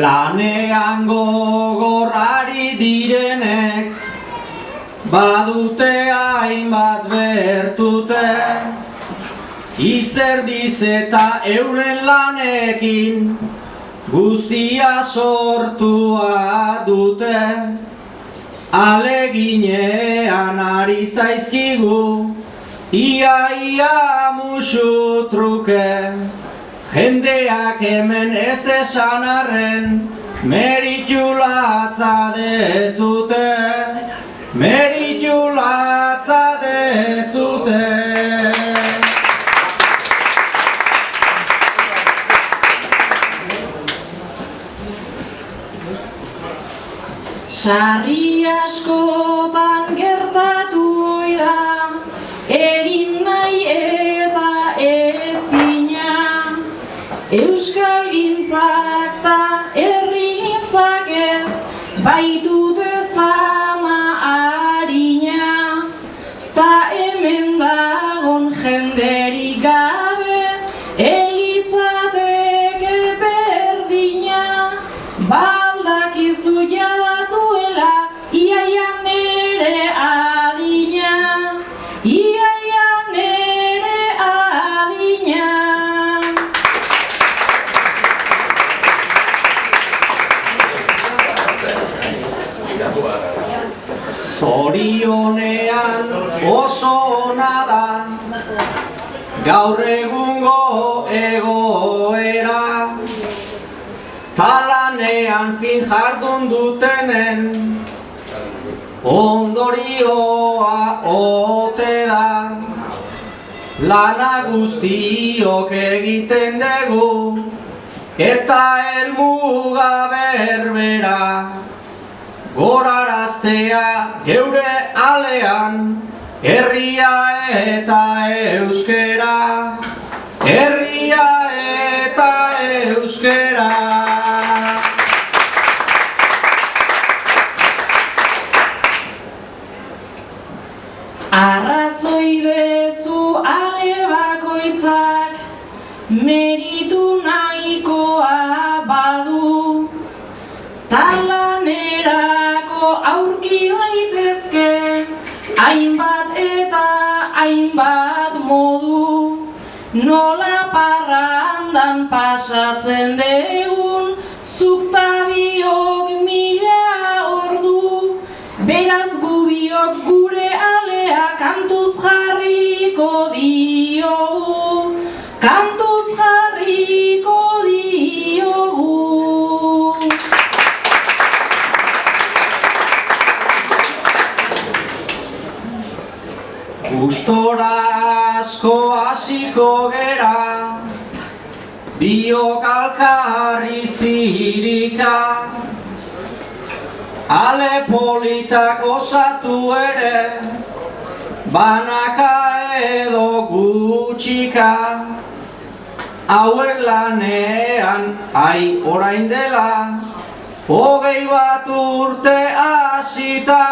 Lanean gogorrari direnek badute hainbat bertute, izerdiz eta euren lanekin guztia sortua dute. Aleginean ari zaizkigu ia musu truke, jendeak hemen ez esan arren meritu latza dezute, meritu latza dezute. Sarri askotan gertatu da, egin nahi eta ezina, euskalgintzak ta herrigintzak ez baitute zama harina, ta hemen dagon jenderik gabe elitzateke berdina, baldakizu jada iaia nere adina, iaia nere adina. Zorionean oso ona da gaur egungo egoera, talanean fin jardun dutenen ondorioa ote da. Lana guztiok egiten dugu eta helmuga berbera, goraraztea geure alean herria eta euskera, herria eta euskera. Arrazoi dezu ale bakoitzak meritu nahikoa badu, talanerako aurki daitezke hainbat eta hainbat modu, nola parrandan pasatzen degun zuk ta biok mila ordu, beraz gubiok gure alea kantuz jarriko diogu, kantuz jarriko diogu. Gustora asko hasiko gera, biok alkarri zirika, ale politak osatu ere, banaka edo gutxika, hauek lanean orain dela, 21 urte hasita,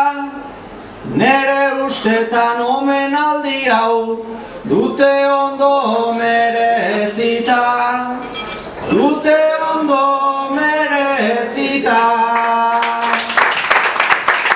nere ustetan omenaldi hau dute ondo mere